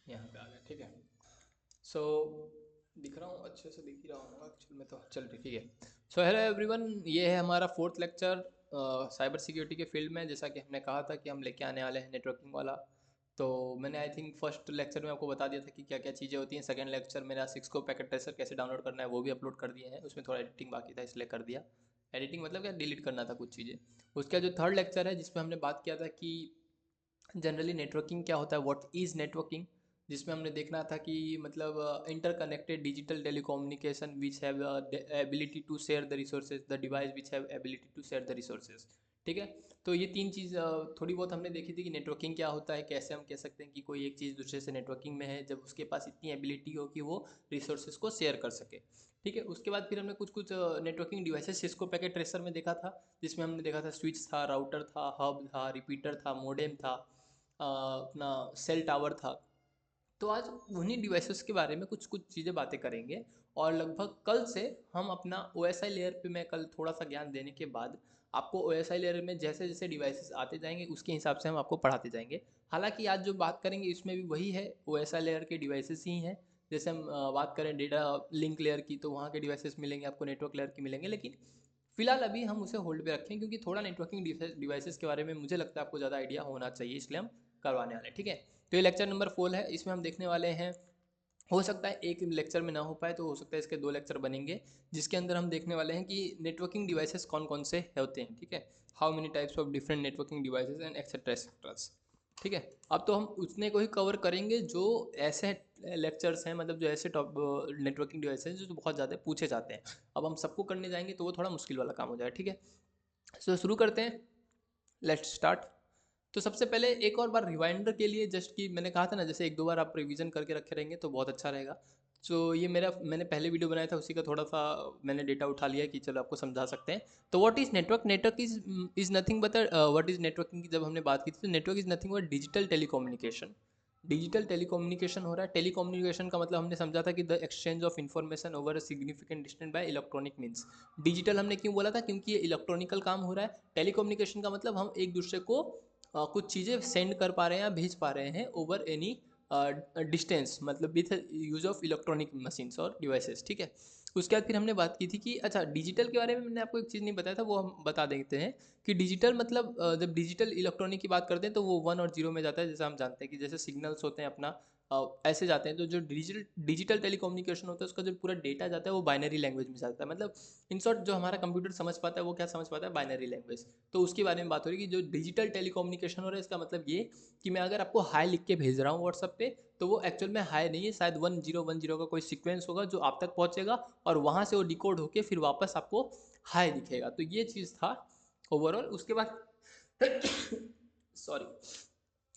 यहाँ पे आ गया, ठीक है। सो दिख रहा हूँ, अच्छे से दिख ही रहा हूँ एक्चुअल में, तो चल ठीक है। सो हेलो एवरीवन, ये है हमारा फोर्थ लेक्चर साइबर सिक्योरिटी के फील्ड में। जैसा कि हमने कहा था कि हम लेके आने वाले हैं नेटवर्किंग वाला। तो मैंने आई थिंक फर्स्ट लेक्चर में आपको बता दिया था कि क्या क्या चीज़ें होती हैं। सेकंड लेक्चर मेरा सिस्को पैकेट ट्रेसर कैसे डाउनलोड करना है वो भी अपलोड कर दिए हैं। उसमें थोड़ा एडिटिंग बाकी था इसलिए कर दिया। एडिटिंग मतलब क्या, डिलीट करना था कुछ चीज़ें। उसका जो थर्ड लेक्चर है जिसमें हमने बात किया था कि जनरली नेटवर्किंग क्या होता है, व्हाट इज़ नेटवर्किंग, जिसमें हमने देखना था कि मतलब interconnected digital telecommunication which have ability to share the resources, the device which have ability to share the resources. ठीक है। तो ये तीन चीज़ थोड़ी बहुत हमने देखी थी कि नेटवर्किंग क्या होता है, कैसे हम कह सकते हैं कि कोई एक चीज़ दूसरे से नेटवर्किंग में है जब उसके पास इतनी एबिलिटी हो कि वो रिसोर्सेज को शेयर कर सके। ठीक है। उसके बाद फिर हमने कुछ कुछ networking devices Cisco packet tracer में देखा था, जिसमें हमने देखा था स्विच था, राउटर था, हब था, रिपीटर था, मोडेम था, अपना सेल टावर था। तो आज उन्हीं डिवाइसेस के बारे में कुछ कुछ चीज़ें बातें करेंगे। और लगभग कल से हम अपना ओ एस आई लेयर पे, मैं कल थोड़ा सा ज्ञान देने के बाद आपको ओ एस आई लेयर में जैसे जैसे डिवाइसेस आते जाएंगे उसके हिसाब से हम आपको पढ़ाते जाएंगे। हालांकि आज जो बात करेंगे इसमें भी वही है, ओ एस आई लेयर के डिवाइसेस ही हैं। जैसे हम बात करें डेटा लिंक लेयर की तो वहाँ के डिवाइसेस मिलेंगे आपको, नेटवर्क लेयर की मिलेंगे, लेकिन फिलहाल अभी हम उसे होल्ड पे रखें क्योंकि थोड़ा नेटवर्किंग डिवाइसेस के बारे में मुझे लगता है आपको ज़्यादा आइडिया होना चाहिए, इसलिए हम करवाने वाले हैं। ठीक है। तो ये लेक्चर नंबर 4 है, इसमें हम देखने वाले हैं, हो सकता है एक लेक्चर में ना हो पाए तो हो सकता है इसके 2 लेक्चर बनेंगे, जिसके अंदर हम देखने वाले हैं कि नेटवर्किंग डिवाइसेस कौन कौन से होते हैं। ठीक है। How many types of different networking devices and etcetera etceteras. ठीक है। अब तो हम उतने को ही कवर करेंगे जो ऐसे लेक्चर्स हैं, मतलब जो ऐसे टॉप नेटवर्किंग डिवाइसेस जो बहुत ज़्यादा पूछे जाते हैं। अब हम सबको करने जाएंगे तो वो थोड़ा मुश्किल वाला काम हो जाएगा। ठीक है। सो शुरू करते हैं, लेट्स स्टार्ट। तो सबसे पहले एक और बार रिवाइंडर के लिए, जस्ट कि मैंने कहा था ना, जैसे एक दो बार आप रिवीजन करके रखे रहेंगे तो बहुत अच्छा रहेगा। सो ये मैंने पहले वीडियो बनाया था, उसी का थोड़ा सा मैंने डेटा उठा लिया कि चलो आपको समझा सकते हैं। तो what is network, network is nothing but, what is networking की जब हमने बात की थी तो network is nothing but digital telecommunication. Digital telecommunication हो रहा है। टेलीकम्युनिकेशन का मतलब हमने समझा था कि the exchange of information over a significant distance by electronic means. Digital हमने क्यों बोला था, क्योंकि ये इलेक्ट्रॉनिकल काम हो रहा है। टेलीकम्युनिकेशन का मतलब हम एक दूसरे को कुछ चीज़ें सेंड कर पा रहे हैं या भेज पा रहे हैं ओवर एनी डिस्टेंस, मतलब with use of electronic machines और डिवाइसेस। ठीक है। उसके बाद फिर हमने बात की थी कि अच्छा डिजिटल के बारे में मैंने आपको एक चीज़ नहीं बताया था, वो हम बता देते हैं कि डिजिटल मतलब जब डिजिटल इलेक्ट्रॉनिक की बात करते हैं तो वो 1 और 0 में जाता है। जैसे हम जानते हैं कि जैसे सिग्नल्स होते हैं अपना, ऐसे जाते हैं। तो जो डिजिटल डिजिटल टेलीकम्युनिकेशन होता है उसका जो पूरा डेटा जाता है वो बाइनरी लैंग्वेज में जाता है। मतलब इन शॉर्ट जो हमारा कंप्यूटर समझ पाता है वो क्या समझ पाता है, बाइनरी लैंग्वेज। तो उसके बारे में बात हो रही है कि जो डिजिटल टेलीकम्युनिकेशन हो रहा है इसका मतलब ये कि मैं अगर आपको हाई लिख के भेज रहा हूँ व्हाट्सअप पे तो वो एक्चुअल में हाई नहीं है, शायद 1010 का कोई सीक्वेंस होगा जो आप तक पहुँचेगा और वहाँ से वो डिकोड होके फिर वापस आपको हाई दिखेगा। तो ये चीज़ था ओवरऑल। उसके बाद सॉरी,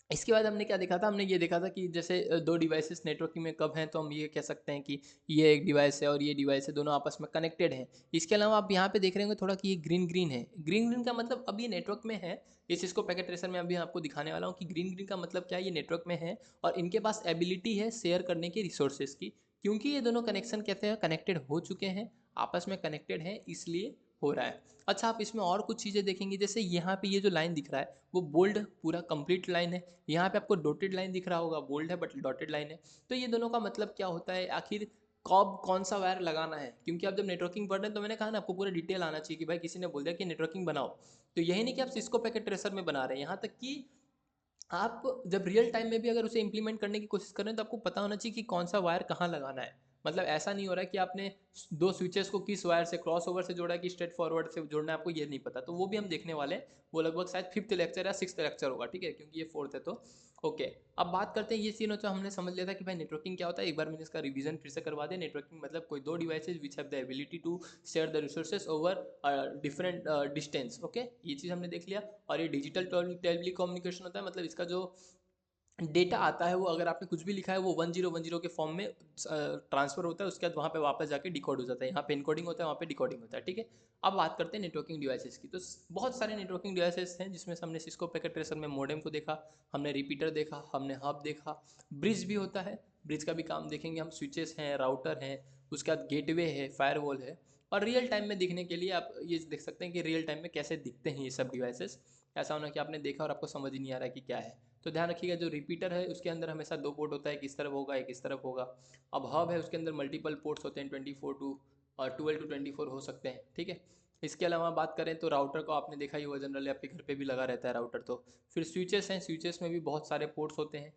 इसके बाद हमने क्या देखा था, हमने ये देखा था कि जैसे दो डिवाइसेस नेटवर्किंग में कब हैं तो हम ये कह सकते हैं कि ये एक डिवाइस है और ये डिवाइस है, दोनों आपस में कनेक्टेड हैं। इसके अलावा आप यहाँ पे देख रहे होंगे थोड़ा कि ये ग्रीन ग्रीन है। ग्रीन ग्रीन का मतलब अब ये नेटवर्क में है। इस चीज़ को पैकेट ट्रेसर में अभी आपको दिखाने वाला हूँ कि ग्रीन ग्रीन का मतलब क्या है, ये नेटवर्क में है और इनके पास एबिलिटी है शेयर करने की रिसोर्सेज की, क्योंकि ये दोनों कनेक्शन कहते हैं कनेक्टेड हो चुके हैं, आपस में कनेक्टेड हैं, इसलिए हो रहा है। अच्छा, आप इसमें और कुछ चीज़ें देखेंगे, जैसे यहाँ पे ये जो लाइन दिख रहा है वो बोल्ड पूरा कंप्लीट लाइन है। यहाँ पे आपको डॉटेड लाइन दिख रहा होगा, बोल्ड है बट डॉटेड लाइन है। तो ये दोनों का मतलब क्या होता है, आखिर कब कौन सा वायर लगाना है, क्योंकि आप जब नेटवर्किंग पढ़ रहे हैं तो मैंने कहा ना आपको पूरा डिटेल आना चाहिए कि भाई किसी ने बोल दिया कि नेटवर्किंग बनाओ, तो यही नहीं कि आप सिस्को पैकेट ट्रेसर में बना रहे हैं, यहाँ तक कि आप जब रियल टाइम में भी अगर उसे इंप्लीमेंट करने की कोशिश कर रहे हैं तो आपको पता होना चाहिए कि कौन सा वायर कहाँ लगाना है। मतलब ऐसा नहीं हो रहा है कि आपने दो स्विचेस को किस वायर से क्रॉस ओवर से जोड़ा है कि स्ट्रेट फॉरवर्ड से जोड़ना है, आपको ये नहीं पता। तो वो भी हम देखने वाले हैं, वो लगभग शायद 5th लेक्चर या 6th लेक्चर होगा। ठीक है, क्योंकि ये 4th है तो ओके। अब बात करते हैं, ये सीन तो हमने समझ लिया था कि भाई नेटवर्किंग क्या होता है। एक बार मैंने इसका रिवीजन फिर से करवा दिया। नेटवर्किंग मतलब कोई दो devices which have the ability to share the resources over different distance. Okay, ये चीज़ हमने देख लिया। और ये डिजिटल टेली कम्युनिकेशन होता है, मतलब इसका जो डेटा आता है वो अगर आपने कुछ भी लिखा है वो 1010 के फॉर्म में ट्रांसफर होता है, उसके बाद वहाँ पे वापस जाके डिकोड हो जाता है। यहाँ पे इनकोडिंग होता है, वहाँ पे डिकोडिंग होता है। ठीक है। अब बात करते हैं नेटवर्किंग डिवाइसेस की। तो बहुत सारे नेटवर्किंग डिवाइसेस हैं जिसमें से हमने सिस्को पैकेट ट्रेसर में मॉडेम को देखा, हमने रिपीटर देखा, हमने हब देखा, ब्रिज भी होता है, ब्रिज का भी काम देखेंगे हम। स्विचेस हैं, राउटर हैं, उसके बाद गेटवे है, फायरवॉल है। और रियल टाइम में दिखने के लिए आप ये देख सकते हैं कि रियल टाइम में कैसे दिखते हैं ये सब डिवाइसेस। ऐसा होना कि आपने देखा और आपको समझ ही नहीं आ रहा है कि क्या है। तो ध्यान रखिएगा, जो रिपीटर है उसके अंदर हमेशा 2 पोर्ट होता है, एक इस तरफ होगा एक इस तरफ होगा। अब हब है उसके अंदर मल्टीपल पोर्ट्स होते हैं, 24 टू और 12 टू 24 हो सकते हैं, ठीक है। इसके अलावा बात करें तो राउटर को आपने देखा ही होगा, जनरली आपके घर पे भी लगा रहता है राउटर। तो फिर स्विचेस हैं, स्विचेस में भी बहुत सारे पोर्ट्स होते हैं।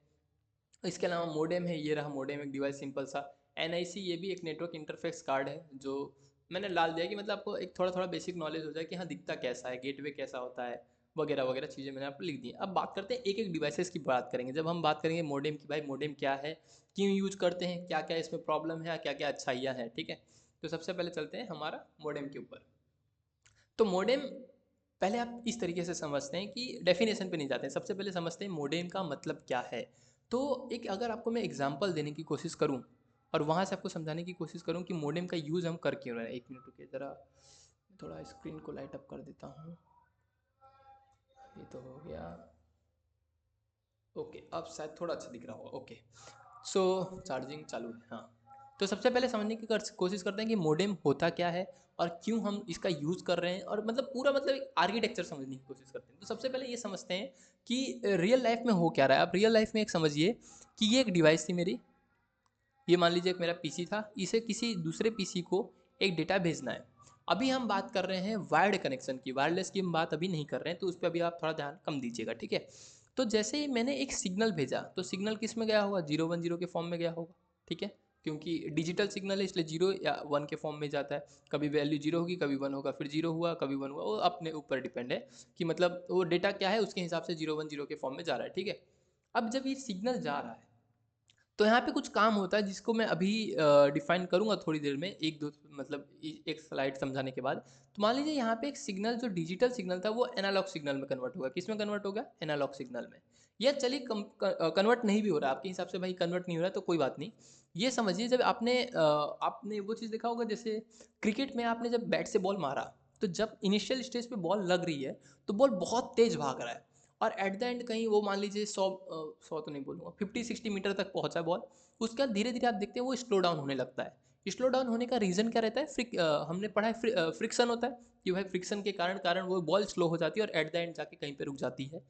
इसके अलावा मोडेम है, ये रहा मोडेम, एक डिवाइस सिंपल सा। NIC ये भी एक नेटवर्क इंटरफेस कार्ड है, जो मैंने डाल दिया कि मतलब आपको एक थोड़ा थोड़ा बेसिक नॉलेज हो जाए कि हाँ दिखता कैसा है, गेटवे कैसा होता है, वगैरह वगैरह चीज़ें मैंने आपको लिख दी। अब बात करते हैं एक एक डिवाइसेस की बात करेंगे। जब हम बात करेंगे मोडेम की, भाई मोडेम क्या है, क्यों यूज़ करते हैं, क्या क्या इसमें प्रॉब्लम है, क्या क्या अच्छाइयाँ हैं, ठीक है। तो सबसे पहले चलते हैं हमारा मोडेम के ऊपर। तो मोडेम पहले आप इस तरीके से समझते हैं कि डेफिनेशन पे नहीं जाते हैं, सबसे पहले समझते हैं मोडेम का मतलब क्या है। तो एक अगर आपको मैं एग्जांपल देने की कोशिश करूं और वहाँ से आपको समझाने की कोशिश करूं कि मोडेम का यूज़ हम कर क्यों रहे हैं। 1 मिनट रुकिए ज़रा, थोड़ा स्क्रीन को लाइट अप कर देता हूँ। ये तो हो गया, ओके अब शायद थोड़ा अच्छा दिख रहा होगा। ओके, सो चार्जिंग चालू है, हाँ। तो सबसे पहले समझने की कोशिश करते हैं कि मोडेम होता क्या है और क्यों हम इसका यूज़ कर रहे हैं, और मतलब पूरा मतलब एक आर्किटेक्चर समझने की कोशिश करते हैं। तो सबसे पहले ये समझते हैं कि रियल लाइफ में हो क्या रहा है। आप रियल लाइफ में एक समझिए कि ये एक डिवाइस थी मेरी, ये मान लीजिए एक मेरा पीसी था, इसे किसी दूसरे पीसी को एक डेटा भेजना है। अभी हम बात कर रहे हैं वायर्ड कनेक्शन की, वायरलेस की हम बात अभी नहीं कर रहे हैं, तो उस पर अभी आप थोड़ा ध्यान कम दीजिएगा, ठीक है। तो जैसे ही मैंने एक सिग्नल भेजा, तो सिग्नल किस में गया होगा, 0 1 0 के फॉर्म में गया होगा, ठीक है। क्योंकि डिजिटल सिग्नल है इसलिए 0 या 1 के फॉर्म में जाता है। कभी वैल्यू 0 होगी, कभी 1 होगा, फिर 0 हुआ, कभी 1 हुआ, वो अपने ऊपर डिपेंड है कि मतलब वो डेटा क्या है, उसके हिसाब से 0 1 0 के फॉर्म में जा रहा है, ठीक है। अब जब ये सिग्नल जा रहा है तो यहाँ पे कुछ काम होता है जिसको मैं अभी डिफाइन करूँगा थोड़ी देर में, एक दो मतलब एक स्लाइड समझाने के बाद। तो मान लीजिए यहाँ पे एक सिग्नल, जो डिजिटल सिग्नल था वो एनालॉग सिग्नल में कन्वर्ट होगा। किस में कन्वर्ट होगा, एनालॉग सिग्नल में। या चलिए कन्वर्ट नहीं भी हो रहा आपके हिसाब से, भाई कन्वर्ट नहीं हो रहा तो कोई बात नहीं। ये समझिए जब आपने वो चीज़ देखा होगा, जैसे क्रिकेट में आपने जब बैट से बॉल मारा, तो जब इनिशियल स्टेज पे बॉल लग रही है तो बॉल बहुत तेज भाग रहा है, और एट द एंड कहीं वो मान लीजिए 100 तो नहीं बोलूँगा, 50 60 मीटर तक पहुँचा बॉल। उसके बाद धीरे धीरे आप देखते हैं वो स्लो डाउन होने लगता है। स्लो डाउन होने का रीज़न क्या रहता है, हमने पढ़ा है फ्रिक्शन होता है कि भाई फ्रिक्शन के कारण कारण वो बॉल स्लो हो जाती है और एट द एंड जाके कहीं पे रुक जाती है,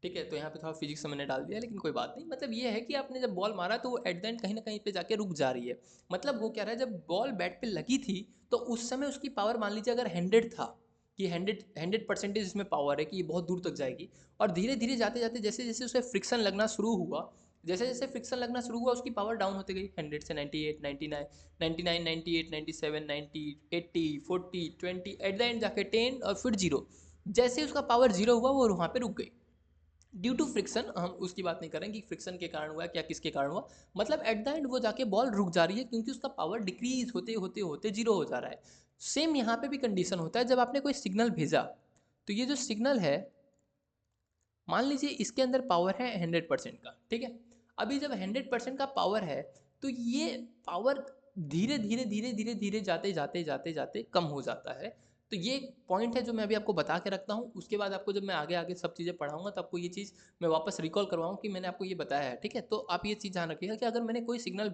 ठीक है। तो यहाँ पे थोड़ा फिजिक्स मैंने डाल दिया, लेकिन कोई बात नहीं। मतलब ये है कि आपने जब बॉल मारा तो वो एट द एंड कहीं ना कहीं पे जाके रुक जा रही है। मतलब वो क्या रहा है, जब बॉल बैट पे लगी थी तो उस समय उसकी पावर मान लीजिए अगर 100 था, कि 100% इसमें पावर है कि ये बहुत दूर तक जाएगी। और धीरे धीरे जाते जाते जैसे जैसे उसे फ्रिक्शन लगना शुरू हुआ, जैसे जैसे फ्रिक्शन लगना शुरू हुआ उसकी पावर डाउन होती गई, 100 से 98, 99, 99, 98, 97, 90, 80, 40, 20, एट द एंड जाके 10 और फिर 0। जैसे ही उसका पावर 0 हुआ वो वहाँ पे रुक गई ड्यू टू फ्रिक्शन। हम उसकी बात नहीं करेंगे कि फ्रिक्शन के कारण हुआ क्या, किसके कारण हुआ। मतलब एट द एंड वो जाके बॉल रुक जा रही है क्योंकि उसका पावर डिक्रीज होते होते होते 0 हो जा रहा है। सेम यहाँ पे भी कंडीशन होता है, जब आपने कोई सिग्नल भेजा तो ये जो सिग्नल है, मान लीजिए इसके अंदर पावर है 100% का, ठीक है। अभी जब 100% का पावर है तो ये पावर धीरे धीरे धीरे धीरे धीरे जाते जाते जाते जाते कम हो जाता है। तो ये एक पॉइंट है जो मैं अभी आपको बता के रखता हूँ, उसके बाद आपको जब मैं आगे आगे सब चीज़ें पढ़ाऊंगा तो आपको ये चीज़ मैं वापस रिकॉल करवाऊँ कि मैंने आपको ये बताया है, ठीक है। तो आप ये चीज़ ध्यान रखिएगा कि अगर मैंने कोई सिग्नल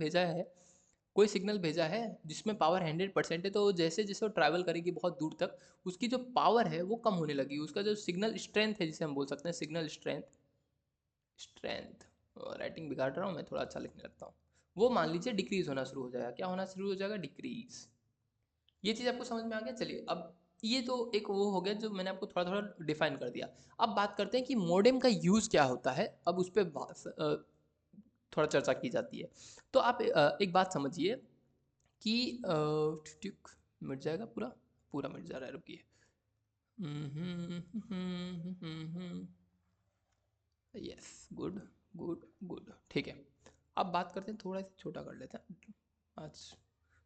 भेजा है जिसमें पावर 100% है, तो जैसे जैसे वो ट्रैवल करेगी बहुत दूर तक, उसकी जो पावर है वो कम होने लगी, उसका जो सिग्नल स्ट्रेंथ है जिसे हम बोल सकते हैं सिग्नल स्ट्रेंथ, राइटिंग बिगाड़ रहा हूँ मैं, थोड़ा अच्छा लिखने लगता हूँ, वो मान लीजिए डिक्रीज होना शुरू हो जाएगा। क्या होना शुरू हो जाएगा, डिक्रीज। ये चीज़ आपको समझ में आ गया। चलिए अब ये तो एक वो हो गया जो मैंने आपको थोड़ा थोड़ा डिफाइन कर दिया। अब बात करते हैं कि मोडेम का यूज़ क्या होता है, अब उस पर थोड़ा चर्चा की जाती है। तो आप एक बात समझिए कि मिट जाएगा, पूरा पूरा मिट जा रहा है, रुकिए। यस, गुड गुड गुड, ठीक है। अब बात करते हैं, थोड़ा सा छोटा कर लेते हैं, आज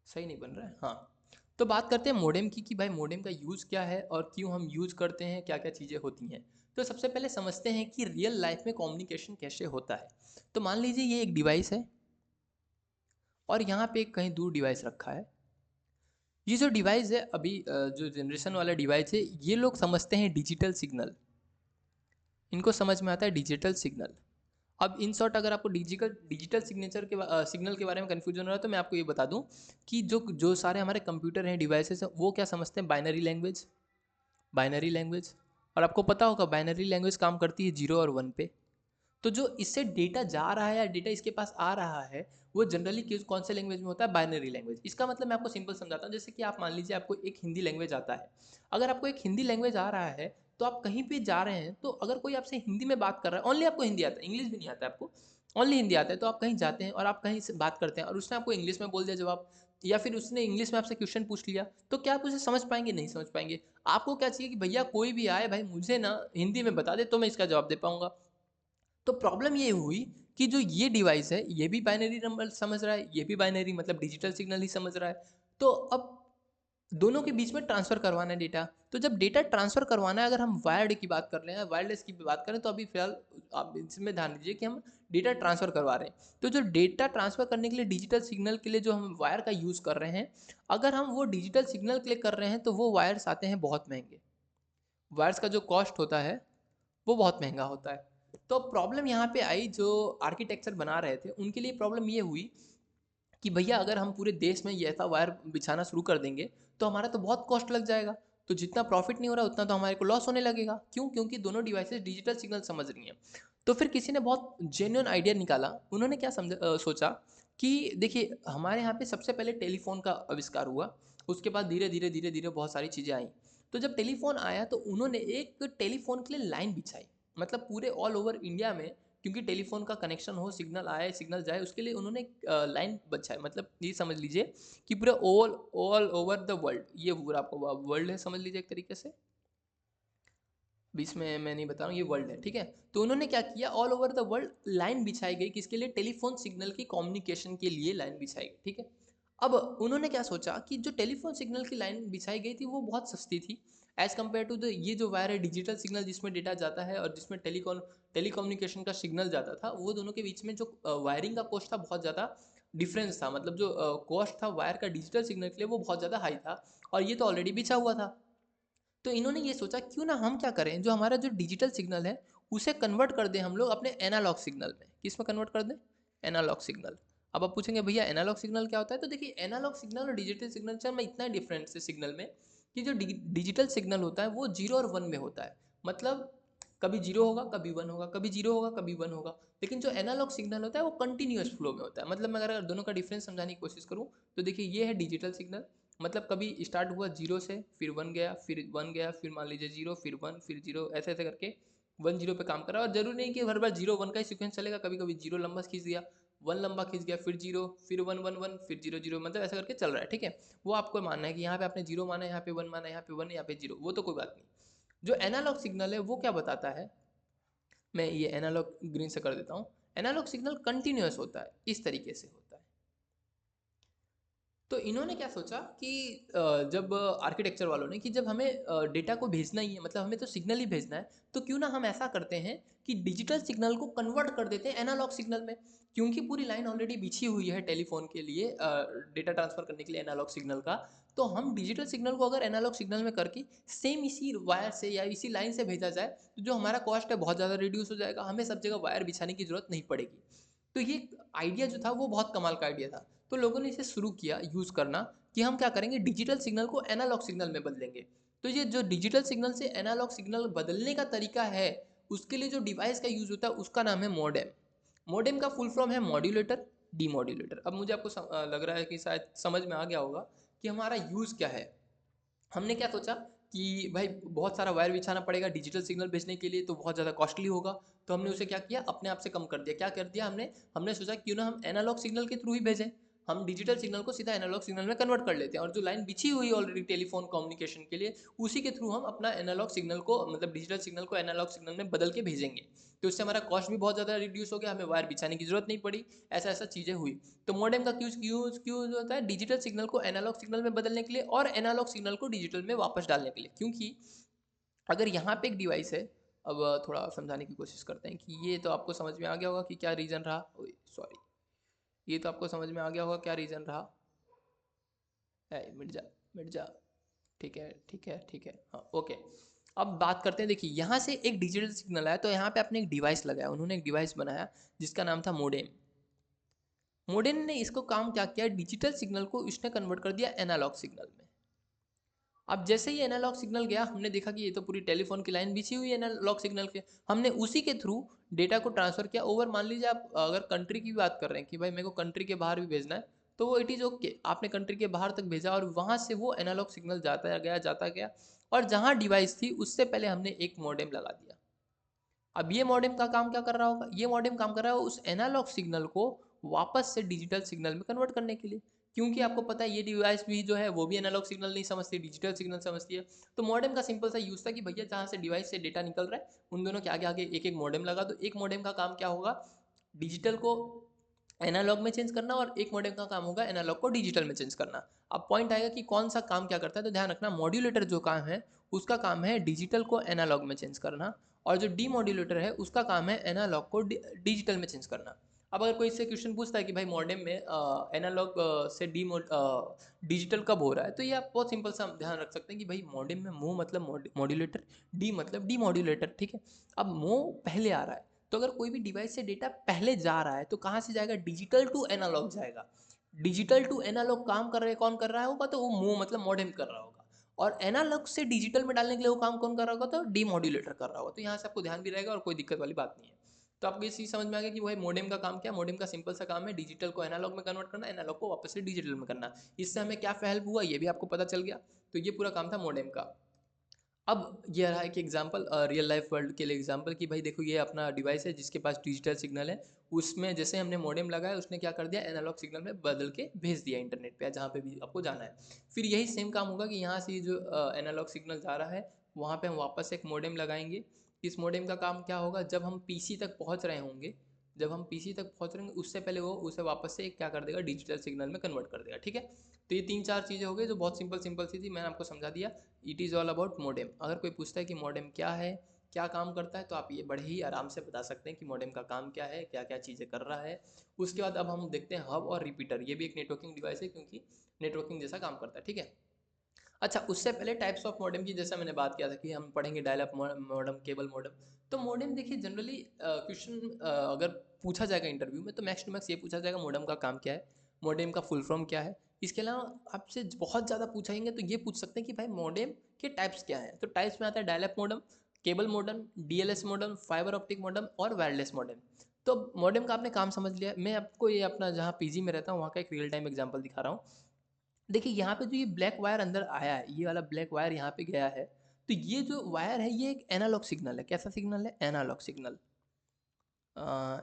सही नहीं बन रहा है, हाँ। तो बात करते हैं मोडेम की कि भाई मोडेम का यूज़ क्या है और क्यों हम यूज़ करते हैं, क्या क्या चीज़ें होती हैं। तो सबसे पहले समझते हैं कि रियल लाइफ में कम्युनिकेशन कैसे होता है। तो मान लीजिए ये एक डिवाइस है और यहाँ पे एक कहीं दूर डिवाइस रखा है। ये जो डिवाइस है अभी जो जनरेशन वाला डिवाइस है, ये लोग समझते हैं डिजिटल सिग्नल, इनको समझ में आता है डिजिटल सिग्नल। अब इन शॉर्ट अगर आपको डिजिटल डिजिटल सिग्नल के बारे में कन्फ्यूजन हो रहा है तो मैं आपको ये बता दूं कि जो जो सारे हमारे कंप्यूटर हैं, डिवाइसेस हैं, वो क्या समझते हैं, बाइनरी लैंग्वेज। और आपको पता होगा बाइनरी लैंग्वेज काम करती है 0 और 1 पे। तो जो इससे डेटा जा रहा है या डेटा इसके पास आ रहा है वो जनरली कौन से लैंग्वेज में होता है, बाइनरी लैंग्वेज। इसका मतलब मैं आपको सिंपल समझाता हूँ, जैसे कि आप मान लीजिए आपको एक हिंदी लैंग्वेज आता है। अगर आपको एक हिंदी लैंग्वेज आ रहा है तो आप कहीं पे जा रहे हैं, तो अगर कोई आपसे हिंदी में बात कर रहा है, ओनली आपको हिंदी आता है, इंग्लिश भी नहीं आता है आपको, ओनली हिंदी आता है, तो आप कहीं जाते हैं और आप कहीं से बात करते हैं और उसने आपको इंग्लिश में बोल दिया जवाब, या फिर उसने इंग्लिश में आपसे क्वेश्चन पूछ लिया, तो क्या आप उसे समझ पाएंगे? नहीं समझ पाएंगे। आपको क्या चाहिए कि भैया कोई भी आए भाई मुझे ना हिंदी में बता दे तो मैं इसका जवाब दे पाऊंगा। तो प्रॉब्लम ये हुई कि जो ये डिवाइस है ये भी बाइनरी नंबर समझ रहा है, ये भी बाइनरी मतलब डिजिटल सिग्नल ही समझ रहा है। तो अब दोनों के बीच में ट्रांसफर करवाना है डेटा। तो जब डेटा ट्रांसफर करवाना है, अगर हम वायर्ड की बात कर रहे हैं, वायरलेस की बात करें, तो अभी फिलहाल आप इसमें ध्यान दीजिए कि हम डेटा ट्रांसफर करवा रहे हैं। तो जो डेटा ट्रांसफर करने के लिए डिजिटल सिग्नल के लिए जो हम वायर का यूज़ कर रहे हैं, अगर हम वो डिजिटल सिग्नल के लिए कर रहे हैं तो वो वायर्स आते हैं बहुत महंगे। वायर्स का जो कॉस्ट होता है वो बहुत महंगा होता है। तो प्रॉब्लम यहाँ पे आई, जो आर्किटेक्चर बना रहे थे उनके लिए प्रॉब्लम ये हुई कि भैया अगर हम पूरे देश में ये ऐसा वायर बिछाना शुरू कर देंगे तो हमारा तो बहुत कॉस्ट लग जाएगा, तो जितना प्रॉफिट नहीं हो रहा उतना तो हमारे को लॉस होने लगेगा। क्यों? क्योंकि दोनों डिवाइसेस डिजिटल सिग्नल समझ रही हैं। तो फिर किसी ने बहुत जेन्युइन आइडिया निकाला। उन्होंने क्या सोचा कि देखिए हमारे यहाँ पे सबसे पहले टेलीफोन का आविष्कार हुआ, उसके बाद धीरे धीरे बहुत सारी चीज़ें आई। तो जब टेलीफोन आया तो उन्होंने एक टेलीफोन के लिए लाइन बिछाई, मतलब पूरे ऑल ओवर इंडिया में, क्योंकि टेलीफोन का कनेक्शन हो, सिग्नल आए सिग्नल जाए, उसके लिए उन्होंने लाइन बचाई। मतलब ये समझ लीजिए कि पूरा all all over the world, ये पूरा आपको वर्ल्ड है समझ लीजिए एक तरीके से। बीच में मैं नहीं बता रहा हूँ, ये वर्ल्ड है, ठीक है। तो उन्होंने क्या किया, all over the world line बिछाई गई, किसके लिए? टेलीफोन सिग्नल की कम्युनिकेशन के लिए लाइन बिछाई गई, ठीक है। अब उन्होंने क्या सोचा कि जो टेलीफोन सिग्नल की लाइन बिछाई गई थी वो बहुत सस्ती थी एज़ कम्पेयर टू द ये जो वायर है डिजिटल सिग्नल, जिसमें डेटा जाता है और जिसमें टेलीकम्युनिकेशन का सिग्नल जाता था, वो दोनों के बीच में जो वायरिंग का कॉस्ट था बहुत ज़्यादा डिफरेंस था। मतलब जो कॉस्ट था वायर का डिजिटल सिग्नल के लिए वो बहुत ज़्यादा हाई था, और ये तो ऑलरेडी बिछा हुआ था। तो इन्होंने ये सोचा क्यों ना हम क्या करें, जो हमारा जो डिजिटल सिग्नल है उसे कन्वर्ट कर दें हम लोग अपने एनालॉग सिग्नल में। किस में कन्वर्ट कर दें? Analogue signal. अब आप पूछेंगे भैया एनालॉग सिग्नल क्या होता है? तो देखिए एनालॉग सिग्नल और डिजिटल सिग्नल से हमें इतना डिफरेंस है सिग्नल में कि जो डिजिटल सिग्नल होता है वो 0 और 1 में होता है। मतलब कभी 0 होगा कभी 1 होगा, कभी 0 होगा कभी 1 होगा। लेकिन जो एनालॉग सिग्नल होता है वो कंटिन्यूअस फ्लो में होता है। मतलब मैं अगर दोनों का डिफरेंस समझाने की कोशिश करूँ तो देखिए ये है डिजिटल सिग्नल, मतलब कभी स्टार्ट हुआ 0 से, फिर 1 गया, फिर 1 गया, फिर मान लीजिए 0, फिर 1, फिर 0, ऐसे ऐसे करके 1 0 पे काम कर रहा है। और जरूरी नहीं कि हर बार 0 1 का ही सीक्वेंस चलेगा, कभी कभी 0 लंबा खींच दिया, 1 लंबा खींच गया, फिर 0, फिर 1 1 1, फिर 0 0, मतलब ऐसा करके चल रहा है, ठीक है। वो आपको मानना है कि यहाँ पे आपने 0 माना, यहाँ पे 1 माना, यहाँ पे 1, यहाँ पे 0, वो तो कोई बात नहीं। जो एनालॉग सिग्नल है वो क्या बताता है, मैं ये एनालॉग ग्रीन से कर देता हूँ। एनालॉग सिग्नल कंटिन्यूअस होता है, इस तरीके से होता है। तो इन्होंने क्या सोचा कि जब आर्किटेक्चर वालों ने कि जब हमें डेटा को भेजना ही है, मतलब हमें तो सिग्नल ही भेजना है, तो क्यों ना हम ऐसा करते हैं कि डिजिटल सिग्नल को कन्वर्ट कर देते हैं एनालॉग सिग्नल में। क्योंकि पूरी लाइन ऑलरेडी बिछी हुई है टेलीफोन के लिए डेटा ट्रांसफर करने के लिए एनालॉग सिग्नल का, तो हम डिजिटल सिग्नल को अगर एनालॉग सिग्नल में करके सेम इसी वायर से या इसी लाइन से भेजा जाए, तो जो हमारा कॉस्ट है बहुत ज़्यादा रिड्यूस हो जाएगा, हमें सब जगह वायर बिछाने की जरूरत नहीं पड़ेगी। तो ये आइडिया जो था वो बहुत कमाल का आइडिया था। तो लोगों ने इसे शुरू किया यूज़ करना कि हम क्या करेंगे, डिजिटल सिग्नल को एनालॉग सिग्नल में बदलेंगे। तो ये जो डिजिटल सिग्नल से एनालॉग सिग्नल बदलने का तरीका है, उसके लिए जो डिवाइस का यूज़ होता है उसका नाम है मॉडेम। मॉडेम का फुल फॉर्म है मॉड्यूलेटर डीमॉड्यूलेटर। अब मुझे आपको लग रहा है कि शायद समझ में आ गया होगा कि हमारा यूज़ क्या है। हमने क्या सोचा कि भाई बहुत सारा वायर बिछाना पड़ेगा डिजिटल सिग्नल भेजने के लिए, तो बहुत ज़्यादा कॉस्टली होगा। तो हमने उसे क्या किया, अपने आप से कम कर दिया। क्या कर दिया हमने? हमने सोचा क्यों ना हम एनालॉग सिग्नल के थ्रू ही भेजें, हम डिजिटल सिग्नल को सीधा एनालॉग सिग्नल में कन्वर्ट कर लेते हैं, और जो लाइन बिछी हुई है ऑलरेडी टेलीफोन कम्युनिकेशन के लिए, उसी के थ्रू हम अपना एनालॉग सिग्नल को, मतलब डिजिटल सिग्नल को एनालॉग सिग्नल में बदल के भेजेंगे। तो इससे हमारा कॉस्ट भी बहुत ज़्यादा रिड्यूस हो गया, हमें वायर बिछाने की जरूरत नहीं पड़ी, ऐसा ऐसा चीज़ें हुई। तो मॉडेम का यूज होता है डिजिटल सिग्नल को एनालॉग सिग्नल में बदलने के लिए और एनालॉग सिग्नल को डिजिटल में वापस डालने के लिए। क्योंकि अगर यहाँ पे एक डिवाइस है, अब थोड़ा समझाने की कोशिश करते हैं कि ये तो आपको समझ में आ गया होगा कि क्या रीज़न रहा, सॉरी, ये तो आपको समझ में आ गया होगा क्या रीज़न रहा है। मिट जा, मिट जा, ठीक है ठीक है ठीक है, हाँ ओके। अब बात करते हैं, देखिए यहाँ से एक डिजिटल सिग्नल आया, तो यहाँ पे आपने एक डिवाइस लगाया, उन्होंने एक डिवाइस बनाया जिसका नाम था मोडेम। मोडेम ने इसको काम क्या किया, डिजिटल सिग्नल को इसने कन्वर्ट कर दिया एनालॉग सिग्नल में। अब जैसे ही एनालॉग सिग्नल गया, हमने देखा कि ये तो पूरी टेलीफोन की लाइन बिछी हुई है एनालॉग सिग्नल के, हमने उसी के थ्रू डेटा को ट्रांसफ़र किया ओवर। मान लीजिए आप अगर कंट्री की बात कर रहे हैं कि भाई मेरे को कंट्री के बाहर भी भेजना है, तो वो इट इज़ ओके, आपने कंट्री के बाहर तक भेजा और वहाँ से वो एनालॉग सिग्नल जाता गया और जहाँ डिवाइस थी उससे पहले हमने एक मॉडेम लगा दिया। अब ये मॉडेम का काम क्या कर रहा होगा, ये मॉडेम काम कर रहा है उस एनालॉग सिग्नल को वापस से डिजिटल सिग्नल में कन्वर्ट करने के लिए, क्योंकि आपको पता है ये डिवाइस भी जो है वो भी एनालॉग सिग्नल नहीं समझती, डिजिटल सिग्नल समझती है। तो मॉडेम का सिंपल सा यूज़ था कि भैया जहाँ से डिवाइस से डेटा निकल रहा है उन दोनों के आगे आगे एक एक मॉडेम लगा दो। एक मॉडेम का काम क्या होगा, डिजिटल को एनालॉग में चेंज करना, और एक मॉडेम का काम होगा एनालॉग को डिजिटल में चेंज करना। अब पॉइंट आएगा कि कौन सा काम क्या करता है, तो ध्यान रखना मॉड्यूलेटर जो काम है उसका काम है डिजिटल को एनालॉग में चेंज करना, और जो डीमॉड्यूलेटर है उसका काम है एनालॉग को डिजिटल में चेंज करना। अब अगर कोई इससे क्वेश्चन पूछता है कि भाई मॉडेम में एनालॉग से डिजिटल कब हो रहा है, तो ये आप बहुत सिंपल सा ध्यान रख सकते हैं कि भाई मॉडेम में मो मतलब मॉड्यूलेटर, डी मतलब डीमॉड्यूलेटर, ठीक है। अब मो पहले आ रहा है, तो अगर कोई भी डिवाइस से डेटा पहले जा रहा है तो कहाँ से जाएगा, डिजिटल टू एनालॉग जाएगा। डिजिटल टू एनालॉग काम कर रहे कौन कर रहा होगा, तो वो मो मतलब मॉडेम कर रहा होगा। और एनालॉग से डिजिटल में डालने के लिए वो काम कौन कर रहा होगा, तो डीमॉड्यूलेटर कर रहा होगा। तो यहाँ से आपको ध्यान भी रहेगा और कोई दिक्कत वाली बात नहीं है। तो आपको ये चीज़ समझ में आ गया कि भाई मॉडेम का काम क्या है। मॉडेम का सिंपल सा काम है डिजिटल को एनालॉग में कन्वर्ट करना, एनालॉग को वापस से डिजिटल में करना। इससे हमें क्या हेल्प हुआ ये भी आपको पता चल गया। तो ये पूरा काम था मॉडेम का। अब ये रहा एक एग्जांपल रियल लाइफ वर्ल्ड के लिए एग्जांपल कि भाई देखो ये अपना डिवाइस है जिसके पास डिजिटल सिग्नल है, उसमें जैसे हमने मॉडेम लगाया उसने क्या कर दिया, एनालॉग सिग्नल में बदल के भेज दिया इंटरनेट पे या जहाँ पे भी आपको जाना है। फिर यही सेम काम होगा कि यहाँ से जो एनालॉग सिग्नल जा रहा है वहाँ पे हम वापस एक मॉडेम लगाएंगे। इस मॉडेम का काम क्या होगा, जब हम पीसी तक पहुँच रहे होंगे, जब हम पीसी तक पहुँच रहे होंगे उससे पहले वो उसे वापस से क्या कर देगा, डिजिटल सिग्नल में कन्वर्ट कर देगा, ठीक है। तो ये तीन चार चीज़ें हो गई जो बहुत सिंपल सिंपल सी थी, मैंने आपको समझा दिया। It is all about modem. अगर कोई पूछता है कि मॉडेम क्या है, क्या काम करता है, तो आप ये बड़े ही आराम से बता सकते हैं कि मॉडेम का काम क्या है, क्या क्या चीज़ें कर रहा है। उसके बाद अब हम देखते हैं हब और रिपीटर। ये भी एक नेटवर्किंग डिवाइस है क्योंकि नेटवर्किंग जैसा काम करता है, ठीक है। अच्छा, उससे पहले टाइप्स ऑफ मॉडेम की जैसा मैंने बात किया था कि हम पढ़ेंगे dial up modem, cable modem. तो मॉडेम देखिए जनरली क्वेश्चन अगर पूछा जाएगा इंटरव्यू में तो मैक्स टू मैक्स ये पूछा जाएगा मॉडेम का काम क्या है, मॉडेम का फुल फॉर्म क्या है। इसके अलावा आपसे बहुत ज़्यादा पूछेंगे तो ये पूछ सकते हैं कि भाई मॉडेम के टाइप्स क्या हैं। तो टाइप्स में आता है dial up modem, cable modem, DLS modem, fibre optic modem और वायरलेस मॉडेम। तो मॉडेम का आपने काम समझ लिया। मैं आपको ये अपना जहाँ पीजी में रहता हूँ वहाँ का एक रियल टाइम एग्जांपल दिखा रहा हूँ। देखिए यहाँ पे जो ये ब्लैक वायर अंदर आया है, ये वाला ब्लैक वायर यहाँ पे गया है, तो ये जो वायर है ये एक एनालॉग सिग्नल है। कैसा सिग्नल है, एनालॉग सिग्नल,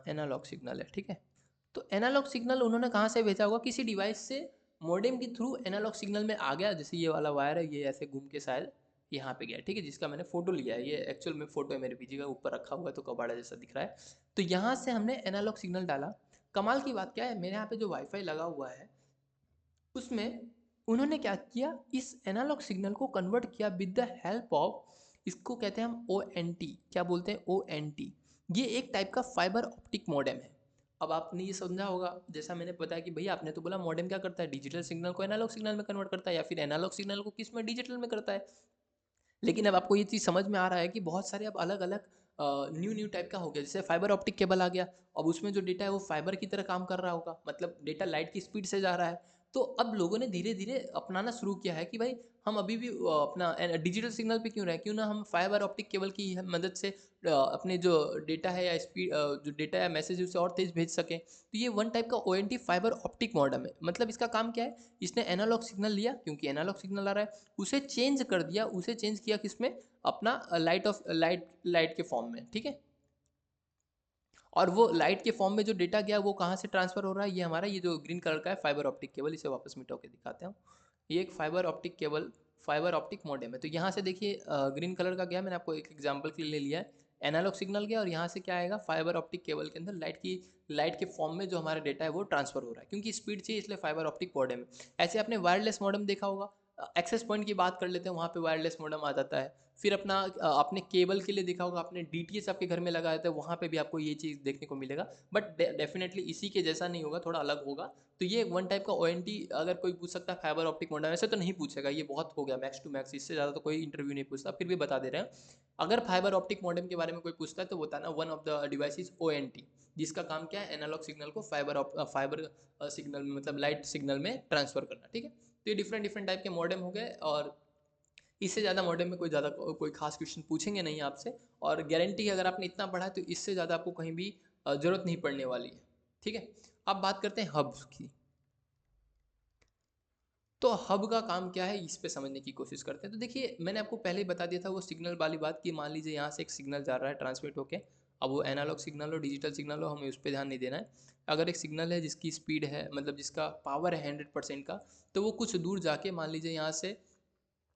एनालॉग सिग्नल है, ठीक है। तो एनालॉग सिग्नल उन्होंने कहाँ से भेजा होगा, किसी डिवाइस से मॉडेम के थ्रू एनालॉग सिग्नल में आ गया। जैसे ये वाला वायर है, ये ऐसे घूम के शायद यहाँ पे गया, ठीक है, जिसका मैंने फोटो लिया है। ये एक्चुअल में फोटो है मेरे पीजी का, ऊपर रखा हुआ है तो कबाड़ा जैसा दिख रहा है। तो यहाँ से हमने एनालॉग सिग्नल डाला। कमाल की बात क्या है, मेरे यहाँ पे जो वाईफाई लगा हुआ है उसमें उन्होंने क्या किया, इस एनालॉग सिग्नल को कन्वर्ट किया विद द हेल्प ऑफ, इसको कहते हैं हम ओ एन टी। क्या बोलते हैं, ओ एन टी। ये एक टाइप का फाइबर ऑप्टिक मॉडेम है। अब आपने ये समझा होगा, जैसा मैंने बताया कि भैया आपने तो बोला मॉडेम क्या करता है, डिजिटल सिग्नल को एनालॉग सिग्नल में कन्वर्ट करता है या फिर एनालॉग सिग्नल को किस में, डिजिटल में करता है। लेकिन अब आपको ये चीज़ समझ में आ रहा है कि बहुत सारे अब अलग अलग न्यू न्यू टाइप का हो गया। जैसे फाइबर ऑप्टिक केबल आ गया, अब उसमें जो डेटा है वो फाइबर की तरह काम कर रहा होगा, मतलब डेटा लाइट की स्पीड से जा रहा है। तो अब लोगों ने धीरे धीरे अपनाना शुरू किया है कि भाई हम अभी भी अपना डिजिटल सिग्नल पे क्यों रहे, क्यों ना हम फाइबर ऑप्टिक केबल की मदद से अपने जो डेटा है या स्पीड, जो डेटा या मैसेज उसे और तेज़ भेज सकें। तो ये वन टाइप का O N T fibre optic modem है। मतलब इसका काम क्या है, इसने एनालॉग सिग्नल लिया, क्योंकि एनालॉग सिग्नल आ रहा है, उसे चेंज कर दिया, उसे चेंज किया किसमें, अपना लाइट के फॉर्म में, ठीक है। और वो लाइट के फॉर्म में जो डेटा गया वो कहाँ से ट्रांसफर हो रहा है, ये हमारा ये जो ग्रीन कलर का है फाइबर ऑप्टिक केबल, इसे वापस मिटा के दिखाते हैं। ये एक fibre optic cable, fibre optic modem है। तो यहाँ से देखिए ग्रीन कलर का गया, मैंने आपको एक एग्जांपल के लिए ले लिया है। एनालॉग सिग्नल गया और यहाँ से क्या आएगा, फाइबर ऑप्टिक केबल के अंदर लाइट के फॉर्म में जो हमारा डेटा है वो ट्रांसफर हो रहा है, क्योंकि स्पीड चाहिए इसलिए फाइबर ऑप्टिक मॉडेम है। ऐसे आपने वायरलेस मॉडेम देखा होगा। एक्सेस पॉइंट की बात कर लेते हैं, वहाँ पे वायरलेस मॉडेम आ जाता है। फिर अपना आपने केबल के लिए देखा होगा, आपने डीटीएच आपके घर में लगाया था, वहाँ पे भी आपको ये चीज़ देखने को मिलेगा। बट डेफिनेटली इसी के जैसा नहीं होगा, थोड़ा अलग होगा। तो ये वन टाइप का ओएनटी। अगर कोई पूछ सकता है फाइबर ऑप्टिक मॉडेम, वैसे तो नहीं पूछेगा, ये बहुत हो गया मैक्स टू मैक्स, इससे ज़्यादा तो कोई इंटरव्यू नहीं पूछता, फिर भी बता दे रहे हैं। अगर फाइबर ऑप्टिक मॉडेम के बारे में कोई पूछता है तो बताना one of the device is ONT, जिसका काम क्या है, एनालॉग सिग्नल को फाइबर सिग्नल में, मतलब लाइट सिग्नल में ट्रांसफर करना, ठीक है। तो ये डिफरेंट डिफरेंट टाइप के मॉडेम हो गए। और इससे ज़्यादा मॉडर्न में कोई खास क्वेश्चन पूछेंगे नहीं आपसे, और गारंटी है अगर आपने इतना पढ़ा है तो इससे ज़्यादा आपको कहीं भी ज़रूरत नहीं पड़ने वाली है। ठीक है, अब बात करते हैं हब्स की। तो हब का काम क्या है, इस पे समझने की कोशिश करते हैं। तो देखिए, मैंने आपको पहले ही बता दिया था वो सिग्नल वाली बात कि मान लीजिए यहाँ से एक सिग्नल जा रहा है ट्रांसमिट होके, अब वो एनालॉग सिग्नल हो डिजिटल सिग्नल हो, हमें उस पर ध्यान नहीं देना है। अगर एक सिग्नल है जिसकी स्पीड है, मतलब जिसका पावर है 100% का, तो वो कुछ दूर जाके मान लीजिए यहाँ से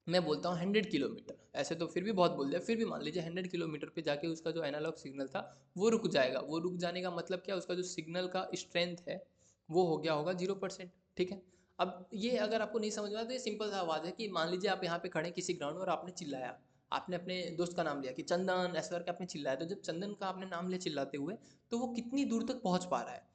मैं बोलता हूँ 100 किलोमीटर, ऐसे तो फिर भी बहुत बोल दिया, फिर भी मान लीजिए 100 किलोमीटर पे जाके उसका जो एनालॉग सिग्नल था वो रुक जाएगा। वो रुक जाने का मतलब क्या, उसका जो सिग्नल का स्ट्रेंथ है वो हो गया होगा 0%। ठीक है, अब ये अगर आपको नहीं समझ में आया तो ये सिंपल सा आवाज़ है कि मान लीजिए आप यहाँ पे खड़े किसी ग्राउंड में और आपने चिल्लाया, आपने अपने दोस्त का नाम लिया कि चंदन, ऐसा करके आपने चिल्लाया, तो जब चंदन का आपने नाम लिया चिल्लाते हुए, तो वो कितनी दूर तक पहुँच पा रहा है,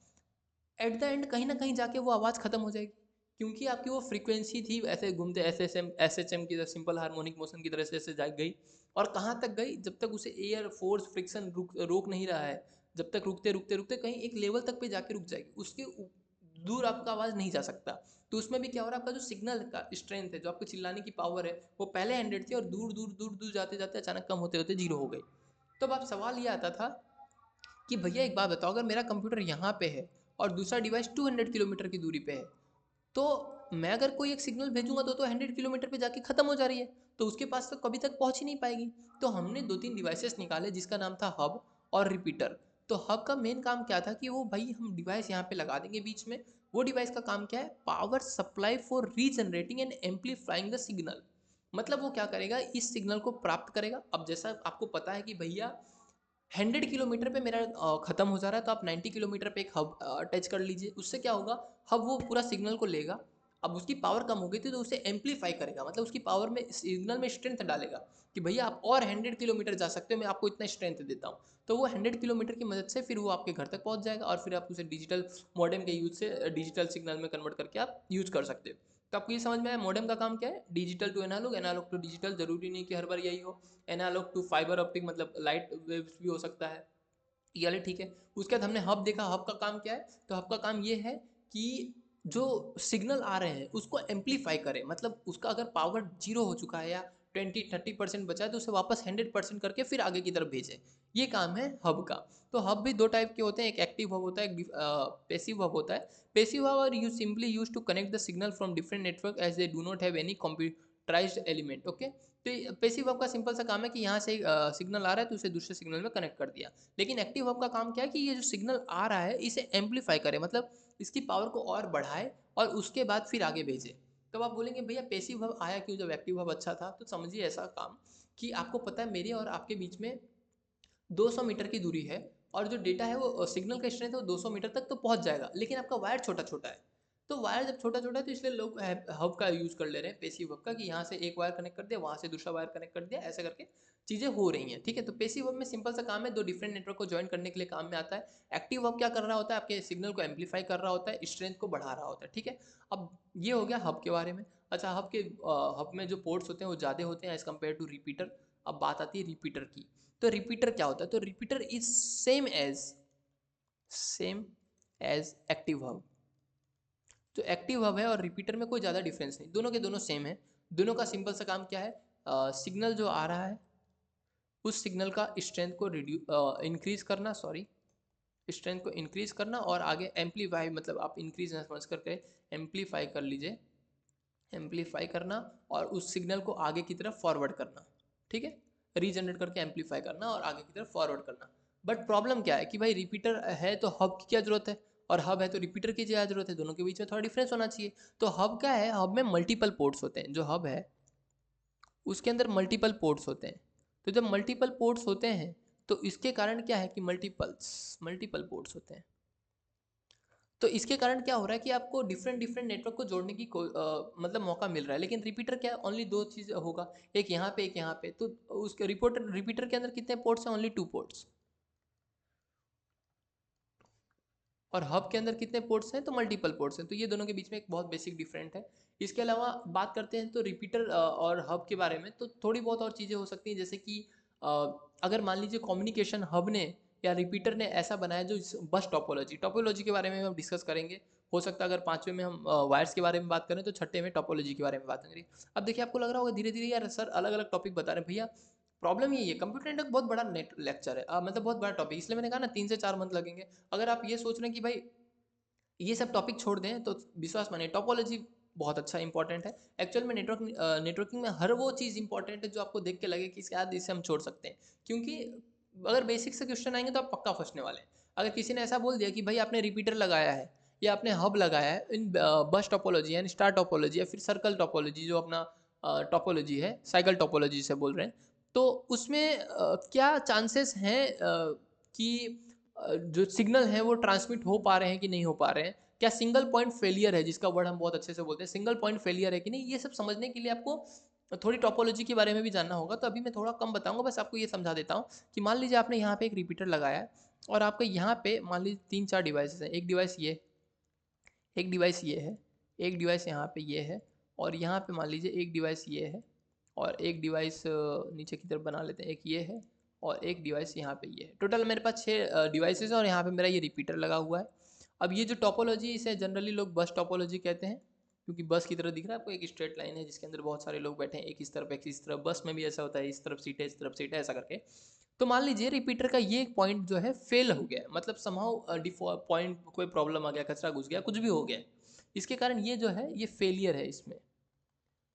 एट द एंड कहीं ना कहीं जाके वो आवाज़ ख़त्म हो जाएगी, क्योंकि आपकी वो फ्रीक्वेंसी थी ऐसे घूमते एस एच एम की तरह, सिंपल हार्मोनिक मोशन की तरह से ऐसे जा गई। और कहाँ तक गई, जब तक उसे एयर फोर्स फ्रिक्शन रोक नहीं रहा है, जब तक रुकते रुकते रुकते कहीं एक लेवल तक पे जाके रुक जाएगी, उसके दूर आपका आवाज़ नहीं जा सकता। तो उसमें भी क्या हो रहा है, आपका जो सिग्नल का स्ट्रेंथ है, जो आपको चिल्लाने की पावर है, वो पहले 100 थी और दूर दूर दूर दूर जाते जाते अचानक कम होते होते 0 हो गई। तो अब आप सवाल ये आता था कि भैया एक बात बताओ, अगर मेरा कंप्यूटर यहाँ पे है और दूसरा डिवाइस 200 किलोमीटर की दूरी पे है, तो मैं अगर कोई एक सिग्नल भेजूंगा तो 100 किलोमीटर पे जाके ख़त्म हो जा रही है, तो उसके पास तो कभी तक पहुंच ही नहीं पाएगी। तो हमने 2-3 डिवाइसेस निकाले जिसका नाम था हब और रिपीटर। तो हब का मेन काम क्या था कि वो भाई हम डिवाइस यहाँ पे लगा देंगे बीच में, वो डिवाइस का काम क्या है, power supply for regenerating and amplifying the signal. मतलब वो क्या करेगा, इस सिग्नल को प्राप्त करेगा। अब जैसा आपको पता है कि भैया 100 किलोमीटर पे मेरा ख़त्म हो जा रहा है, तो आप 90 किलोमीटर पे एक हब अटैच कर लीजिए। उससे क्या होगा, हब वो पूरा सिग्नल को लेगा, अब उसकी पावर कम हो गई थी तो उसे एम्पलीफाई करेगा, मतलब उसकी पावर में सिग्नल में स्ट्रेंथ डालेगा कि भैया आप और 100 किलोमीटर जा सकते हो, मैं आपको इतना स्ट्रेंथ देता हूँ। तो वो 100 किलोमीटर की मदद से फिर वो आपके घर तक पहुँच जाएगा, और फिर आप उसे डिजिटल मॉडेम के यूज से डिजिटल सिग्नल में कन्वर्ट करके आप यूज कर सकते हो। तो आपको ये समझ में आया मॉडेम का काम क्या है, digital to analogue, analogue to digital, जरूरी नहीं कि हर बार यही हो। एनालॉग टू फाइबर ऑप्टिक, मतलब लाइट वेव्स भी हो सकता है, ये वाले ठीक है। उसके बाद हमने हब देखा, हब का काम क्या है, तो हब का काम ये है कि जो सिग्नल आ रहे हैं उसको एम्पलीफाई करे, मतलब उसका अगर पावर 0 हो चुका है या 20-30% बचा है तो उसे वापस 100% करके फिर आगे की तरफ भेजे, ये काम है हब का। तो हब भी दो टाइप के होते हैं, एक एक्टिव हब होता है, एक पैसिव हब होता है। पैसिव हब और you simply use to connect the signal from different network as they do not have any computerised element. Okay, तो पैसिव हब का सिंपल सा काम है कि यहाँ से सिग्नल आ रहा है तो उसे दूसरे सिग्नल में कनेक्ट कर दिया। लेकिन एक्टिव हब का काम क्या है कि ये जो सिग्नल आ रहा है इसे एम्पलीफाई करे, मतलब इसकी पावर को और बढ़ाए और उसके बाद फिर आगे भेजे। तब आप बोलेंगे भैया पैसिव हब आया क्यों जब एक्टिव हब अच्छा था, तो समझिए ऐसा काम कि आपको पता है मेरे और आपके बीच में 200 मीटर की दूरी है, और जो डेटा है वो सिग्नल का स्ट्रेंथ है वो 200 मीटर तक तो पहुंच जाएगा, लेकिन आपका वायर छोटा छोटा है। तो वायर जब छोटा छोटा है तो इसलिए लोग हब का यूज़ कर ले रहे हैं, पेसिव हब का, कि यहाँ से एक वायर कनेक्ट कर दिया, वहाँ से दूसरा वायर कनेक्ट कर दिया, ऐसे करके चीज़ें हो रही हैं। ठीक है, तो पेसिव हब में सिंपल सा काम है, दो डिफरेंट नेटवर्क को ज्वाइन करने के लिए काम में आता है। एक्टिव हब क्या कर रहा होता है, आपके सिग्नल को एम्पलीफाई कर रहा होता है, स्ट्रेंथ को बढ़ा रहा होता है। ठीक है, अब ये हो गया हब के बारे में। अच्छा, हब में जो पोर्ट्स होते हैं वो ज़्यादा होते हैं एज़ कम्पेयर टू रिपीटर। अब बात आती है रिपीटर की। तो रिपीटर क्या होता है, तो repeater is same as active hub. जो एक्टिव हब है और रिपीटर में कोई ज़्यादा डिफरेंस नहीं, दोनों के दोनों सेम है। दोनों का सिंपल सा काम क्या है, सिग्नल जो आ रहा है उस सिग्नल का स्ट्रेंथ को इंक्रीज करना, सॉरी, स्ट्रेंथ को इंक्रीज करना, और आगे एम्पलीफाई, मतलब आप इंक्रीज ना समझ करके एम्पलीफाई कर लीजिए, एम्पलीफाई करना और उस सिग्नल को आगे की तरफ फॉरवर्ड करना। ठीक है, रीजनरेट करके एम्पलीफाई करना और आगे की तरफ फॉरवर्ड करना। बट प्रॉब्लम क्या है कि भाई रिपीटर है तो हब की क्या जरूरत है, और हब है तो रिपीटर की क्या जरूरत है, दोनों के बीच में थोड़ा डिफरेंस होना चाहिए। तो हब क्या है, हब में मल्टीपल पोर्ट्स होते हैं, जो हब है उसके अंदर मल्टीपल पोर्ट्स होते हैं। तो जब मल्टीपल पोर्ट्स होते हैं तो इसके कारण क्या है कि मल्टीपल पोर्ट्स होते हैं। तो इसके कारण क्या हो रहा है कि आपको डिफरेंट डिफरेंट नेटवर्क को जोड़ने की मतलब मौका मिल रहा है। लेकिन रिपीटर क्या है, ओनली दो चीज़ होगा, एक यहाँ पे एक यहाँ पे। तो उसके रिपीटर के अंदर कितने पोर्ट्स हैं, ओनली 2 पोर्ट्स। और हब के अंदर कितने पोर्ट्स हैं, तो मल्टीपल पोर्ट्स हैं। तो ये दोनों के बीच में एक बहुत बेसिक डिफरेंट है। इसके अलावा बात करते हैं तो रिपीटर और हब के बारे में, तो थोड़ी बहुत और चीज़ें हो सकती हैं, जैसे कि अ, अगर मान लीजिए कम्युनिकेशन हब ने या रिपीटर ने ऐसा बनाया जो बस टोपोलॉजी टोपोलॉजी के बारे में हम डिस्कस करेंगे, हो सकता है अगर पाँचवें में हम वायर्स के बारे में बात करें तो छठे में टोपोलॉजी के बारे में बात करेंगे। अब देखिए आपको लग रहा होगा धीरे धीरे यार सर अलग अलग टॉपिक बता रहे हैं भैया। प्रॉब्लम यही है, कंप्यूटर नेटवर्क बहुत बड़ा नेट लेक्चर है, मतलब बहुत बड़ा टॉपिक, इसलिए मैंने कहा ना 3 से 4 मंथ लगेंगे। अगर आप ये सोच रहे हैं कि भाई ये सब टॉपिक छोड़ दें तो विश्वास मानिए टोपोलॉजी बहुत अच्छा इंपॉर्टेंट है। एक्चुअल में नेटवर्किंग में हर वो चीज़ इंपॉर्टेंट है जो आपको देख के लगे कि शायद इसे हम छोड़ सकते हैं, क्योंकि अगर बेसिक से क्वेश्चन आएंगे तो आप पक्का फंसने वाले हैं। अगर किसी ने ऐसा बोल दिया कि भाई आपने रिपीटर लगाया है या आपने हब लगाया है इन बस टोपोलॉजी यानी स्टार टोपोलॉजी या फिर सर्कल टोपोलॉजी जो अपना टोपोलॉजी है, साइकिल टोपोलॉजी से बोल रहे हैं, तो उसमें क्या चांसेस हैं कि जो सिग्नल है वो ट्रांसमिट हो पा रहे हैं कि नहीं हो पा रहे हैं, क्या सिंगल पॉइंट फेलियर है जिसका वर्ड हम बहुत अच्छे से बोलते हैं, सिंगल पॉइंट फेलियर है कि नहीं, ये सब समझने के लिए आपको थोड़ी टोपोलॉजी के बारे में भी जानना होगा। तो अभी मैं थोड़ा कम बताऊंगा, बस आपको ये समझा देता हूँ कि मान लीजिए आपने यहाँ पे एक रिपीटर लगाया है और आपके यहाँ पे मान लीजिए 3-4 डिवाइसेस हैं, एक डिवाइस ये, एक डिवाइस ये है, एक डिवाइस यहाँ पे ये है, और यहाँ पे मान लीजिए एक डिवाइस ये है, और एक डिवाइस नीचे की तरफ बना लेते हैं, एक ये है और एक डिवाइस यहाँ पे ये है। टोटल मेरे पास 6 डिवाइसेस हैं और यहाँ पे मेरा ये रिपीटर लगा हुआ है। अब ये जो टोपोलॉजी इसे जनरली लोग बस टोपोलॉजी कहते हैं, क्योंकि बस की तरह दिख रहा है आपको, एक स्ट्रेट लाइन है जिसके अंदर बहुत सारे लोग बैठे हैं, एक इस तरफ एक इस तरफ, बस में भी ऐसा होता है, इस तरफ सीट है इस तरफ सीट है ऐसा करके। तो मान लीजिए रिपीटर का ये पॉइंट जो है फेल हो गया, मतलब समहाउ पॉइंट कोई प्रॉब्लम आ गया, कचरा घुस गया, कुछ भी हो गया, इसके कारण ये जो है ये फेलियर है इसमें।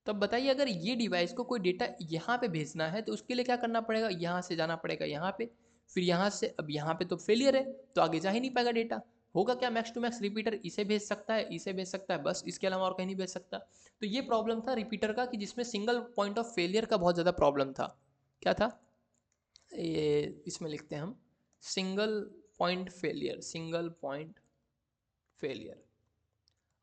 तब बताइए अगर ये डिवाइस को कोई डेटा यहाँ पे भेजना है तो उसके लिए क्या करना पड़ेगा, यहाँ से जाना पड़ेगा यहाँ पे, फिर यहाँ से, अब यहाँ पे तो फेलियर है तो आगे जा ही नहीं पाएगा डेटा, होगा क्या, मैक्स टू मैक्स रिपीटर इसे भेज सकता है, इसे भेज सकता है, बस इसके अलावा और कहीं नहीं भेज सकता। तो ये प्रॉब्लम था रिपीटर का कि जिसमें सिंगल पॉइंट ऑफ फेलियर का बहुत ज़्यादा प्रॉब्लम था। क्या था ये, इसमें लिखते हैं हम single point failure, single point failure.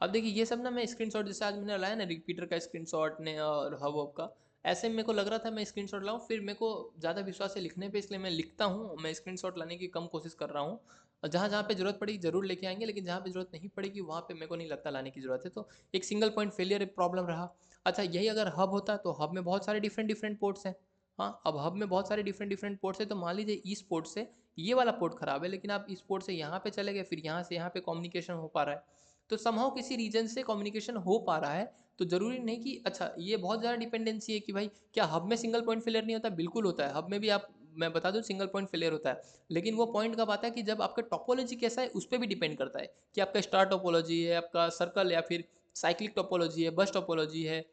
अब देखिए ये सब ना मैं स्क्रीनशॉट जैसे आज मैंने लाया ना रिपीटर का स्क्रीनशॉट ने और हब हब का, ऐसे मेरे को लग रहा था मैं स्क्रीनशॉट लाऊं, फिर मेरे को ज़्यादा विश्वास है लिखने पे, इसलिए मैं लिखता हूँ, मैं स्क्रीनशॉट लाने की कम कोशिश कर रहा हूँ। और जहाँ जहाँ पे जरूरत पड़ेगी जरूर लेके आएंगे, लेकिन जहाँ पे जरूरत नहीं पड़ेगी वहाँ पे मेरे को नहीं लगता लाने की जरूरत है। तो एक सिंगल पॉइंट फेलियर प्रॉब्लम रहा। अच्छा यही अगर हब होता तो हब में बहुत सारे डिफरेंट डिफरेंट पोर्ट्स हैं। हाँ अब हब में बहुत सारे डिफरेंट डिफरेंट पोर्ट्स है, तो मान लीजिए इस पोर्ट से ये वाला पोर्ट खराब है, लेकिन आप इस पोर्ट से यहाँ पे चले गए, फिर यहाँ से यहाँ पे कम्युनिकेशन हो पा रहा है, तो समहाउ किसी रीजन से कम्युनिकेशन हो पा रहा है। तो जरूरी नहीं कि, अच्छा ये बहुत ज़्यादा डिपेंडेंसी है कि भाई क्या हब में सिंगल पॉइंट फेलियर नहीं होता, बिल्कुल होता है, हब में भी आप, मैं बता दूं सिंगल पॉइंट फेलियर होता है, लेकिन वो पॉइंट कब आता है कि जब आपका टोपोलॉजी कैसा है उस पर भी डिपेंड करता है कि आपका स्टार टोपोलॉजी है, आपका सर्कल या फिर साइक्लिक टोपोलॉजी है, बस टोपोलॉजी है,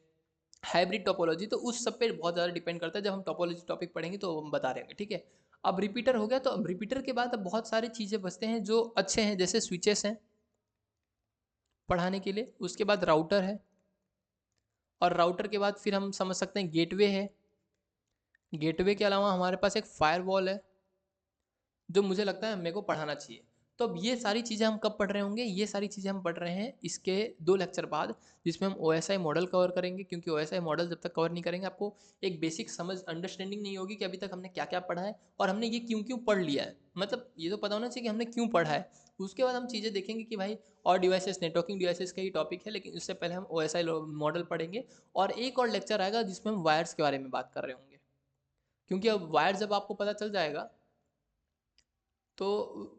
हाइब्रिड टोपोलॉजी, तो उस सब पे बहुत ज़्यादा डिपेंड करता है। जब हम टोपोलॉजी टॉपिक पढ़ेंगे तो हम बता रहेंगे, ठीक है। अब रिपीटर हो गया, तो अब रिपीटर के बाद अब बहुत सारी चीज़ें बचते हैं जो अच्छे हैं, जैसे स्विचेस हैं पढ़ाने के लिए, उसके बाद राउटर है, और राउटर के बाद फिर हम समझ सकते हैं गेटवे है। गेटवे के अलावा हमारे पास एक फायरवॉल है जो मुझे लगता है मेरे को पढ़ाना चाहिए। तो अब ये सारी चीज़ें हम कब पढ़ रहे होंगे, ये सारी चीज़ें हम पढ़ रहे हैं इसके 2 लेक्चर बाद, जिसमें हम OSI मॉडल कवर करेंगे, क्योंकि OSI मॉडल जब तक कवर नहीं करेंगे आपको एक बेसिक समझ अंडरस्टैंडिंग नहीं होगी कि अभी तक हमने क्या क्या पढ़ा है और हमने ये क्यों क्यों पढ़ लिया है, मतलब ये तो पता होना चाहिए कि हमने क्यों पढ़ा है। उसके बाद हम चीज़ें देखेंगे कि भाई और डिवाइसेस, नेटवर्किंग डिवाइसेस का ही टॉपिक है, लेकिन उससे पहले हम OSI मॉडल पढ़ेंगे, और एक और लेक्चर आएगा जिसमें हम वायर्स के बारे में बात कर रहे होंगे, क्योंकि अब वायर जब आपको पता चल जाएगा, तो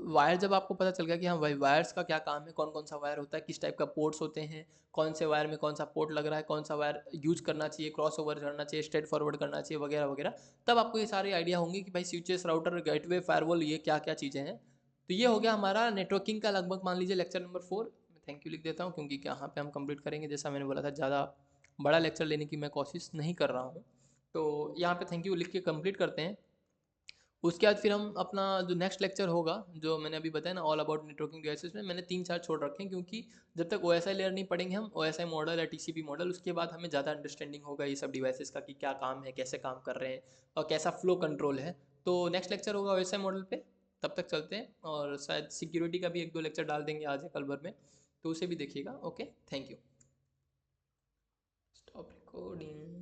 वायर जब आपको पता चल गया कि हाँ भाई वायर्स का क्या काम है, कौन कौन सा वायर होता है, किस टाइप का पोर्ट्स होते हैं, कौन से वायर में कौन सा पोर्ट लग रहा है, कौन सा वायर यूज करना चाहिए, क्रॉस ओवर करना चाहिए, स्ट्रेट फॉरवर्ड करना चाहिए, वगैरह वगैरह, तब आपको ये सारी आइडिया होंगी कि भाई स्विचेस, राउटर, गेटवे, फायरवॉल, ये क्या क्या चीज़ें हैं। तो ये हो गया हमारा नेटवर्किंग का लगभग मान लीजिए लेक्चर नंबर 4। मैं थैंक यू लिख देता हूँ क्योंकि यहाँ पे हम कंप्लीट करेंगे, जैसा मैंने बोला था ज़्यादा बड़ा लेक्चर लेने की मैं कोशिश नहीं कर रहा हूँ। तो यहाँ पे थैंक यू लिख के कंप्लीट करते हैं। उसके बाद फिर हम अपना जो नेक्स्ट लेक्चर होगा, जो मैंने अभी बताया ना ऑल अबाउट नेटवर्किंग डिवाइसेस में, मैंने 3-4 छोड़ रखे हैं, क्योंकि जब तक OSI लेयर नहीं पढ़ेंगे हम, OSI मॉडल या TCP मॉडल, उसके बाद हमें ज़्यादा अंडरस्टैंडिंग होगा ये सब डिवाइसेस का कि क्या काम है, कैसे काम कर रहे हैं और कैसा फ्लो कंट्रोल है। तो नेक्स्ट लेक्चर होगा OSI मॉडल पे, तब तक चलते हैं, और शायद सिक्योरिटी का भी 1-2 लेक्चर डाल देंगे आज या कल भर में, तो उसे भी देखिएगा। Okay thank you. Stop recording.